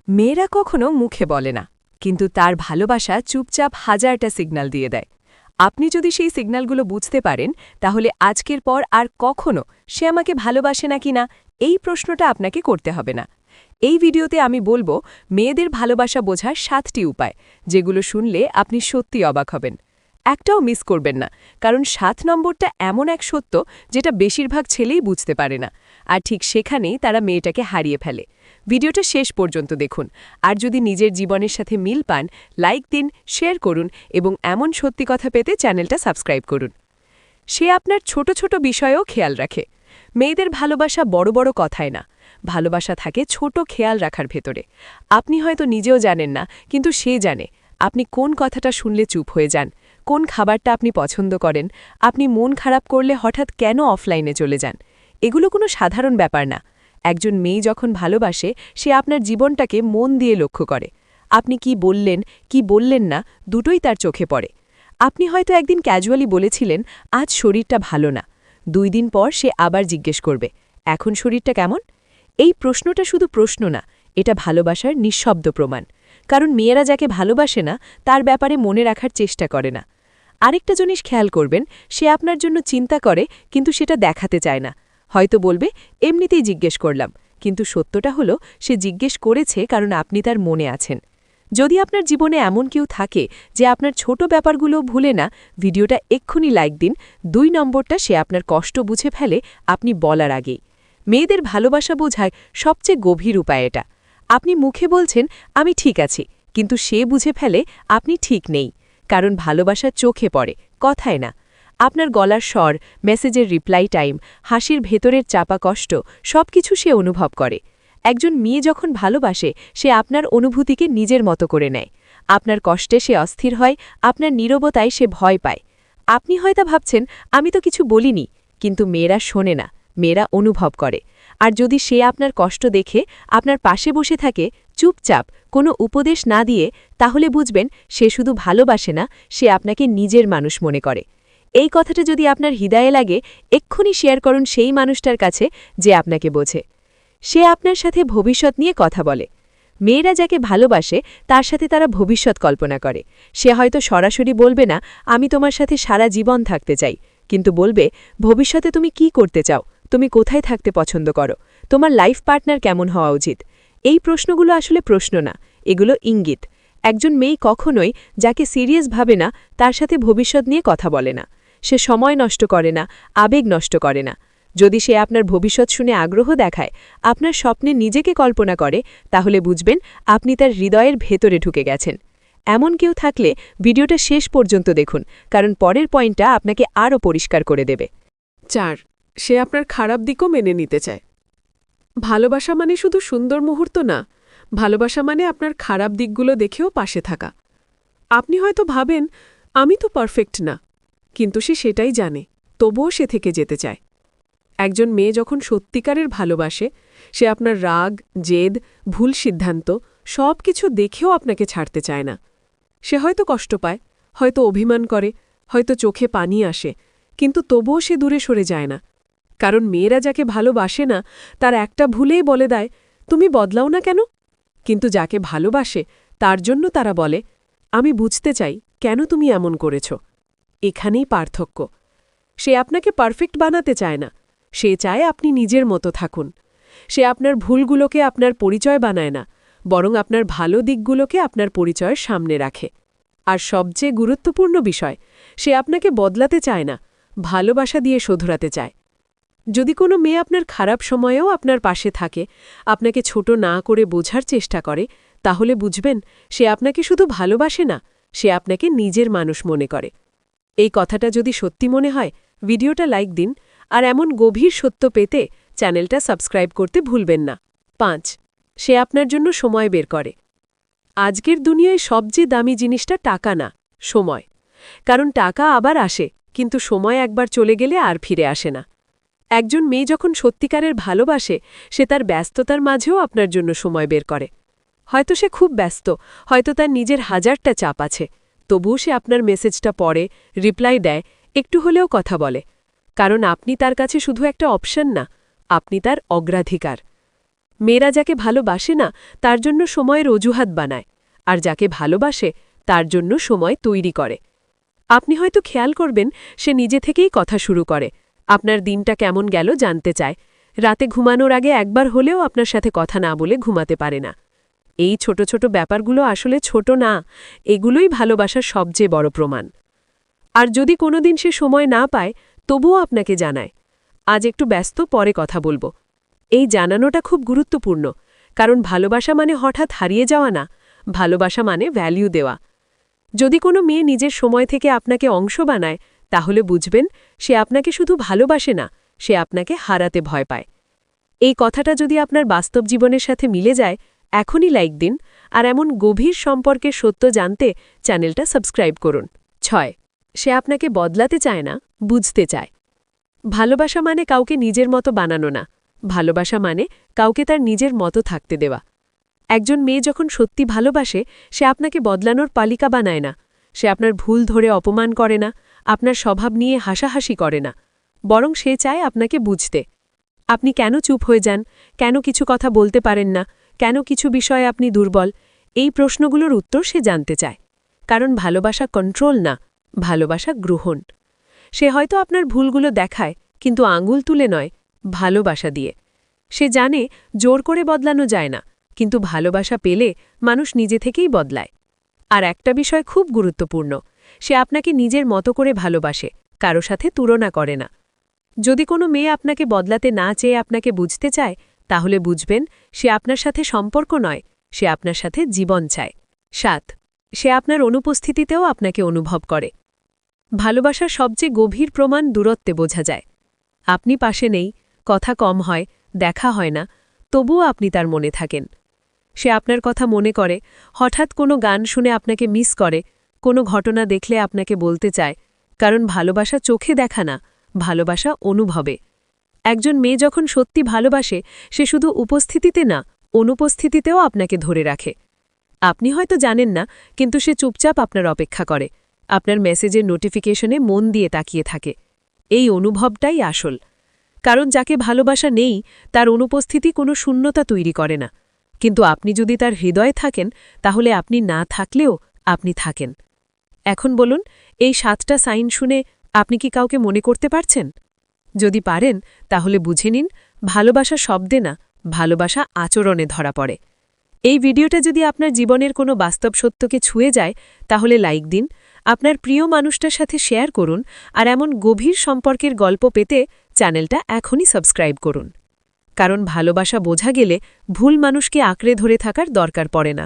মেয়েরা কখনো মুখে বলে না, কিন্তু তার ভালোবাসা চুপচাপ হাজারটা সিগন্যাল দিয়ে দেয়। আপনি যদি সেই সিগন্যালগুলো বুঝতে পারেন, তাহলে আজকের পর আর কখনো সে আমাকে ভালোবাসে না কিনা এই প্রশ্নটা আপনাকে করতে হবে না। এই ভিডিওতে আমি বলবো মেয়েদের ভালোবাসা বোঝার 7টি উপায়, যেগুলো শুনলে আপনি সত্যি অবাক হবেন। একটাও মিস করবেন না, কারণ 7 নম্বরটা এমন এক সত্য যেটা বেশিরভাগ ছেলেই বুঝতে পারে না, আর ঠিক সেখানেই তারা মেয়েটাকে হারিয়ে ফেলে। ভিডিওটা শেষ পর্যন্ত দেখুন, আর যদি নিজের জীবনের সাথে মিল পান, লাইক দিন, শেয়ার করুন এবং এমন সত্যি কথা পেতে চ্যানেলটা সাবস্ক্রাইব করুন। সে আপনার ছোট ছোট বিষয়েও খেয়াল রাখে। মেয়েদের ভালোবাসা বড় বড় কথায় না, ভালোবাসা থাকে ছোট খেয়াল রাখার ভেতরে। আপনি হয়তো নিজেও জানেন না, কিন্তু সে জানে আপনি কোন কথাটা শুনলে চুপ হয়ে যান, কোন খাবারটা আপনি পছন্দ করেন, আপনি মন খারাপ করলে হঠাৎ কেন অফলাইনে চলে যান। এগুলো কোনো সাধারণ ব্যাপার না। একজন মেয়ে যখন ভালোবাসে, সে আপনার জীবনটাকে মন দিয়ে লক্ষ্য করে। আপনি কি বললেন, কি বললেন না, দুটোই তার চোখে পড়ে। আপনি হয়তো একদিন ক্যাজুয়ালি বলেছিলেন, আজ শরীরটা ভালো না। 2 দিন পর সে আবার জিজ্ঞেস করবে, এখন শরীরটা কেমন? এই প্রশ্নটা শুধু প্রশ্ন না, এটা ভালোবাসার নিঃশব্দ প্রমাণ। কারণ মেয়েরা যাকে ভালোবাসে না, তার ব্যাপারে মনে রাখার চেষ্টা করে না। আরেকটা জিনিস খেয়াল করবেন, সে আপনার জন্য চিন্তা করে, কিন্তু সেটা দেখাতে চায় না। হয়তো বলবে, এমনিতেই জিজ্ঞেস করলাম, কিন্তু সত্যটা হলো সে জিজ্ঞেস করেছে কারণ আপনি তার মনে আছেন। যদি আপনার জীবনে এমন কেউ থাকে যে আপনার ছোট ব্যাপারগুলো ভুলে না, ভিডিওটা এক্ষুনি লাইক দিন। 2 নম্বরটা, সে আপনার কষ্ট বুঝে ফেলে আপনি বলার আগেই। মেয়েদের ভালোবাসা বোঝায় সবচেয়ে গভীর উপায় এটা। আপনি মুখে বলছেন আমি ঠিক আছি, কিন্তু সে বুঝে ফেলে আপনি ঠিক নেই। কারণ ভালোবাসা চোখে পড়ে, কথায় না। আপনার গলার স্বর, মেসেজের রিপ্লাই টাইম, হাসির ভেতরের চাপা কষ্ট, সবকিছু সে অনুভব করে। একজন মেয়ে যখন ভালোবাসে, সে আপনার অনুভূতিকে নিজের মতো করে নেয়। আপনার কষ্টে সে অস্থির হয়, আপনার নীরবতায় সে ভয় পায়। আপনি হয়তো ভাবছেন আমি তো কিছু বলিনি, কিন্তু মেয়েরা শোনে না, মেয়েরা অনুভব করে। আর যদি সে আপনার কষ্ট দেখে আপনার পাশে বসে থাকে চুপচাপ, কোনো উপদেশ না দিয়ে, তাহলে বুঝবেন সে শুধু ভালোবাসে না, সে আপনাকে নিজের মানুষ মনে করে। এই কথাটা যদি আপনার হৃদয়ে লাগে, এক্ষুনি শেয়ার করুন সেই মানুষটার কাছে যে আপনাকে বোঝে। সে আপনার সাথে ভবিষ্যৎ নিয়ে কথা বলে। মেয়েরা যাকে ভালোবাসে তার সাথে তারা ভবিষ্যৎ কল্পনা করে। সে হয়তো সরাসরি বলবে না আমি তোমার সাথে সারা জীবন থাকতে চাই, কিন্তু বলবে ভবিষ্যতে তুমি কি করতে চাও, তুমি কোথায় থাকতে পছন্দ করো, তোমার লাইফ পার্টনার কেমন হওয়া উচিত। এই প্রশ্নগুলো আসলে প্রশ্ন না, এগুলো ইঙ্গিত। একজন মেয়ে কখনোই যাকে সিরিয়াস ভাবে না তার সাথে ভবিষ্যৎ নিয়ে কথা বলে না। সে সময় নষ্ট করে না, আবেগ নষ্ট করে না। যদি সে আপনার ভবিষ্যৎ শুনে আগ্রহ দেখায়, আপনার স্বপ্নে নিজেকে কল্পনা করে, তাহলে বুঝবেন আপনি তার হৃদয়ের ভেতরে ঢুকে গেছেন। এমন কেউ থাকলে ভিডিওটা শেষ পর্যন্ত দেখুন, কারণ পরের পয়েন্টটা আপনাকে আরও পরিষ্কার করে দেবে। 4. সে আপনার খারাপ দিকও মেনে নিতে চায়। ভালোবাসা মানে শুধু সুন্দর মুহূর্ত না, ভালোবাসা মানে আপনার খারাপ দিকগুলো দেখেও পাশে থাকা। আপনি হয়তো ভাবেন আমি তো পারফেক্ট না, কিন্তু সে সেটাই জানে, তবুও সে থেকে যেতে চায়। একজন মেয়ে যখন সত্যিকারের ভালোবাসে, সে আপনার রাগ, জেদ, ভুল সিদ্ধান্ত সব কিছু দেখেও আপনাকে ছাড়তে চায় না। সে হয়তো কষ্ট পায়, হয়তো অভিমান করে, হয়তো চোখে পানি আসে, কিন্তু তবুও সে দূরে সরে যায় না। কারণ মেয়েরা যাকে ভালোবাসে না, তার একটা ভুলেই বলে দেয় তুমি বদলাও না কেন। কিন্তু যাকে ভালোবাসে, তার জন্য তারা বলে আমি বুঝতে চাই কেন তুমি এমন করেছ। এখানেই পার্থক্য। সে আপনাকে পারফেক্ট বানাতে চায় না, সে চায় আপনি নিজের মতো থাকুন। সে আপনার ভুলগুলোকে আপনার পরিচয় বানায় না, বরং আপনার ভালো দিকগুলোকে আপনার পরিচয়ের সামনে রাখে। আর সবচেয়ে গুরুত্বপূর্ণ বিষয়, সে আপনাকে বদলাতে চায় না, ভালোবাসা দিয়ে শোধরাতে চায়। যদি কোনো মেয়ে আপনার খারাপ সময়েও আপনার পাশে থাকে, আপনাকে ছোট না করে বোঝার চেষ্টা করে, তাহলে বুঝবেন সে আপনাকে শুধু ভালোবাসে না, সে আপনাকে নিজের মানুষ মনে করে। এই কথাটা যদি সত্যি মনে হয়, ভিডিওটা লাইক দিন, আর এমন গভীর সত্য পেতে চ্যানেলটা সাবস্ক্রাইব করতে ভুলবেন না। 5. সে আপনার জন্য সময় বের করে। আজকের দুনিয়ায় সবচেয়ে দামি জিনিসটা টাকা না, সময়। কারণ টাকা আবার আসে, কিন্তু সময় একবার চলে গেলে আর ফিরে আসে না। একজন মেয়ে যখন সত্যিকারের ভালোবাসে, সে তার ব্যস্ততার মাঝেও আপনার জন্য সময় বের করে। হয়তো সে খুব ব্যস্ত, হয়তো তার নিজের হাজারটা চাপ আছে, তবুও সে আপনার মেসেজটা পড়ে, রিপ্লাই দেয়, একটু হলেও কথা বলে। কারণ আপনি তার কাছে শুধু একটা অপশন না, আপনি তার অগ্রাধিকার। মেয়েরা যাকে ভালোবাসে না তার জন্য সময়ের অজুহাত বানায়, আর যাকে ভালোবাসে তার জন্য সময় তৈরি করে। আপনি হয়তো খেয়াল করবেন সে নিজে থেকেই কথা শুরু করে, আপনার দিনটা কেমন গেল জানতে চায়, রাতে ঘুমানোর আগে একবার হলেও আপনার সাথে কথা না বলে ঘুমাতে পারে না। এই ছোট ছোট ব্যাপারগুলো আসলে ছোট না, এগুলোই ভালোবাসার সবচেয়ে বড় প্রমাণ। আর যদি কোনোদিন সে সময় না পায়, তবুও আপনাকে জানায়, আজ একটু ব্যস্ত, পরে কথা বলবো। এই জানানোটা খুব গুরুত্বপূর্ণ, কারণ ভালোবাসা মানে হঠাৎ হারিয়ে যাওয়া না, ভালোবাসা মানে ভ্যালিউ দেওয়া। যদি কোনো মেয়ে নিজের সময় থেকে আপনাকে অংশ বানায়, তাহলে বুঝবেন সে আপনাকে শুধু ভালোবাসে না, সে আপনাকে হারাতে ভয় পায়। এই কথাটা যদি আপনার বাস্তব জীবনের সাথে মিলে যায়, এখনই লাইক দিন, আর এমন গভীর সম্পর্কের সত্য জানতে চ্যানেলটা সাবস্ক্রাইব করুন। 6. সে আপনাকে বদলাতে চায় না, বুঝতে চায়। ভালোবাসা মানে কাউকে নিজের মতো বানানো না, ভালোবাসা মানে কাউকে তার নিজের মতো থাকতে দেওয়া। একজন মেয়ে যখন সত্যি ভালোবাসে, সে আপনাকে বদলানোর পালিকা বানায় না, সে আপনার ভুল ধরে অপমান করে না, আপনার স্বভাব নিয়ে হাসাহাসি করে না, বরং সে চায় আপনাকে বুঝতে। আপনি কেন চুপ হয়ে যান, কেন কিছু কথা বলতে পারেন না, কেন কিছু বিষয়ে আপনি দুর্বল, এই প্রশ্নগুলোর উত্তর সে জানতে চায়। কারণ ভালোবাসা কন্ট্রোল না, ভালোবাসা গ্রহণ। সে হয়তো আপনার ভুলগুলো দেখায়, কিন্তু আঙুল তুলে নয়, ভালোবাসা দিয়ে। সে জানে জোর করে বদলানো যায় না, কিন্তু ভালোবাসা পেলে মানুষ নিজে থেকেই বদলায়। আর একটা বিষয় খুব গুরুত্বপূর্ণ, সে আপনাকে নিজের মতো করে ভালোবাসে, কারো সাথে তুলনা করে না। যদি কোনো মেয়ে আপনাকে বদলাতে না চেয়ে আপনাকে বুঝতে চায়, তাহলে বুঝবেন সে আপনার সাথে সম্পর্ক নয়, সে আপনার সাথে জীবন চায়। 7. সে আপনার অনুপস্থিতিতেও আপনাকে অনুভব করে। ভালোবাসার সবচেয়ে গভীর প্রমাণ দূরত্বে বোঝা যায়। আপনি পাশে নেই, কথা কম হয়, দেখা হয় না, তবুও আপনি তার মনে থাকেন। সে আপনার কথা মনে করে, হঠাৎ কোনো গান শুনে আপনাকে মিস করে, কোনো ঘটনা দেখলে আপনাকে বলতে চায়, কারণ ভালোবাসা চোখে দেখা না, ভালোবাসা অনুভবে। একজন মেয়ে যখন সত্যি ভালোবাসে, সে শুধু উপস্থিতিতে না, অনুপস্থিতিতেও আপনাকে ধরে রাখে। আপনি হয়তো জানেন না, কিন্তু সে চুপচাপ আপনার অপেক্ষা করে, আপনার মেসেজের নোটিফিকেশনে মন দিয়ে তাকিয়ে থাকে। এই অনুভবটাই আসল। কারণ যাকে ভালোবাসা নেই, তার অনুপস্থিতি কোনো শূন্যতা তৈরি করে না। কিন্তু আপনি যদি তার হৃদয়ে থাকেন, তাহলে আপনি না থাকলেও আপনি থাকেন। এখন বলুন, এই 7টা সাইন শুনে আপনি কি কাউকে মনে করতে পারছেন? যদি পারেন, তাহলে বুঝে নিন, ভালোবাসা শব্দে না, ভালোবাসা আচরণে ধরা পড়ে। এই ভিডিওটা যদি আপনার জীবনের কোনো বাস্তব সত্যকে ছুঁয়ে যায়, তাহলে লাইক দিন, আপনার প্রিয় মানুষটার সাথে শেয়ার করুন, আর এমন গভীর সম্পর্কের গল্প পেতে চ্যানেলটা এখনই সাবস্ক্রাইব করুন। কারণ ভালোবাসা বোঝা গেলে ভুল মানুষকে আঁকড়ে ধরে থাকার দরকার পড়ে না।